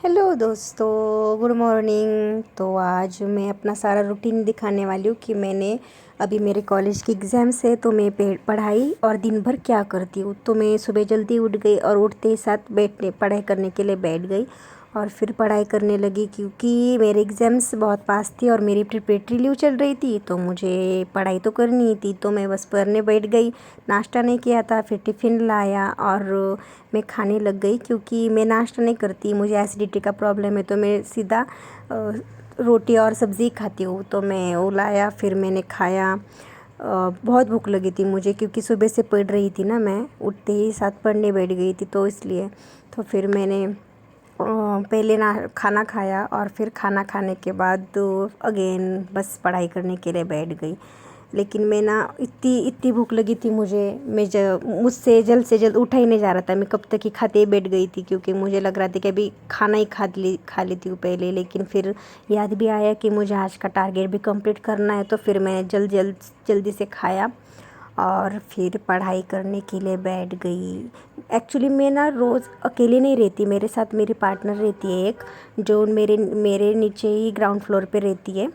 Hello दोस्तों, good morning. तो आज मैं अपना सारा रूटीन दिखाने वाली हूँ कि मैंने अभी मेरे कॉलेज की एग्ज़ाम्स है तो मैं पढ़ाई और दिन भर क्या करती हूँ। तो मैं सुबह जल्दी उठ गई और उठते ही साथ बैठने पढ़ाई करने के लिए बैठ गई और फिर पढ़ाई करने लगी क्योंकि मेरे एग्ज़ाम्स बहुत पास थी और मेरी प्रिपरेटरी लीव चल रही थी तो मुझे पढ़ाई तो करनी ही थी। तो मैं बस पढ़ने बैठ गई, नाश्ता नहीं किया था, फिर टिफ़िन लाया और मैं खाने लग गई क्योंकि मैं नाश्ता नहीं करती, मुझे एसिडिटी का प्रॉब्लम है तो मैं सीधा रोटी और सब्ज़ी खाती हूँ। तो मैं वो लाया, फिर मैंने खाया। बहुत भूख लगी थी मुझे क्योंकि सुबह से पढ़ रही थी ना, मैं उठते ही साथ पढ़ने बैठ गई थी तो इसलिए। तो फिर मैंने पहले ना खाना खाया और फिर खाना खाने के बाद अगेन बस पढ़ाई करने के लिए बैठ गई। लेकिन मैं ना इतनी इतनी भूख लगी थी मुझसे जल्द से जल्द उठा ही नहीं जा रहा था। मैं कब तक ही खाते ही बैठ गई थी क्योंकि मुझे लग रहा था कि अभी खाना ही खा लेती हूँ पहले। लेकिन फिर याद भी आया कि मुझे आज का टारगेट भी कंप्लीट करना है तो फिर मैं जल्दी से खाया और फिर पढ़ाई करने के लिए बैठ गई। एक्चुअली मैं ना रोज़ अकेले नहीं रहती, मेरे साथ मेरी पार्टनर रहती है एक, जो मेरे नीचे ही ग्राउंड फ्लोर पे रहती है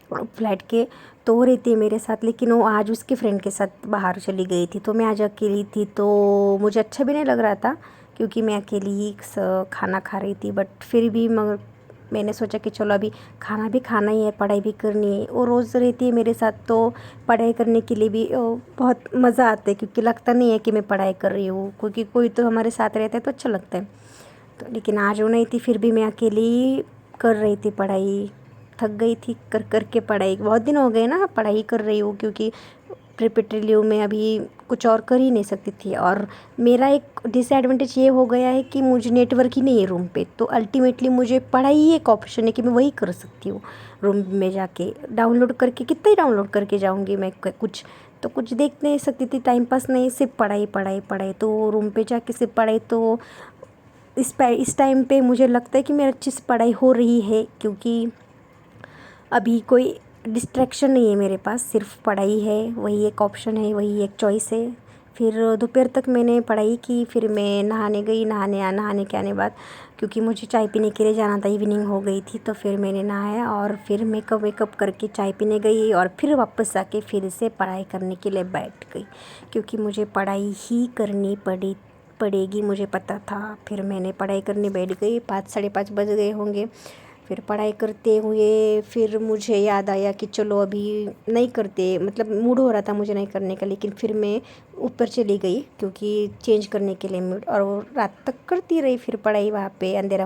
फ्लैट के। तो वो रहती है मेरे साथ, लेकिन वो आज उसके फ्रेंड के साथ बाहर चली गई थी तो मैं आज अकेली थी। तो मुझे अच्छा भी नहीं लग रहा था क्योंकि मैं अकेली ही खाना खा रही थी। बट फिर भी मगर मैंने सोचा कि चलो अभी खाना भी खाना ही है, पढ़ाई भी करनी है। वो रोज़ रहती है मेरे साथ तो पढ़ाई करने के लिए भी बहुत मज़ा आता है क्योंकि लगता नहीं है कि मैं पढ़ाई कर रही हूँ, क्योंकि कोई तो हमारे साथ रहता है तो अच्छा लगता है। तो लेकिन आज वो नहीं थी, फिर भी मैं अकेली ही कर रही थी पढ़ाई। थक गई थी कर के पढ़ाई, बहुत दिन हो गए ना पढ़ाई कर रही हूँ क्योंकि प्रिपरेटरी लीव में अभी कुछ और कर ही नहीं सकती थी। और मेरा एक डिसएडवांटेज ये हो गया है कि मुझे नेटवर्क ही नहीं है रूम पे, तो अल्टीमेटली मुझे पढ़ाई ही एक ऑप्शन है कि मैं वही कर सकती हूँ। रूम में जाके डाउनलोड करके कितना ही डाउनलोड करके जाऊँगी मैं, कुछ देख नहीं सकती थी, टाइम पास नहीं, सिर्फ पढ़ाई पढ़ाई पढ़ाई। तो रूम पे जाके सिर्फ पढ़ाई। तो इस टाइम पे मुझे लगता है कि मेरी अच्छी से पढ़ाई हो रही है क्योंकि अभी कोई डिस्ट्रैक्शन नहीं है मेरे पास, सिर्फ पढ़ाई है, वही एक ऑप्शन है, वही एक चॉइस है। फिर दोपहर तक मैंने पढ़ाई की, फिर मैं नहाने गई। नहाने के आने बाद क्योंकि मुझे चाय पीने के लिए जाना था, इवनिंग हो गई थी, तो फिर मैंने नहाया और फिर मेकअप करके चाय पीने गई और फिर वापस आके फिर से पढ़ाई करने के लिए बैठ गई क्योंकि मुझे पढ़ाई ही करनी पड़ेगी, मुझे पता था। फिर मैंने पढ़ाई करने बैठ गई, 5 साढ़े 5 बज गए होंगे। फिर पढ़ाई करते हुए फिर मुझे याद आया कि चलो अभी नहीं करते, मतलब मूड हो रहा था मुझे नहीं करने का, लेकिन फिर मैं ऊपर चली गई क्योंकि चेंज करने के लिए मूड, और वो रात तक करती रही फिर पढ़ाई वहाँ पे अंधेरा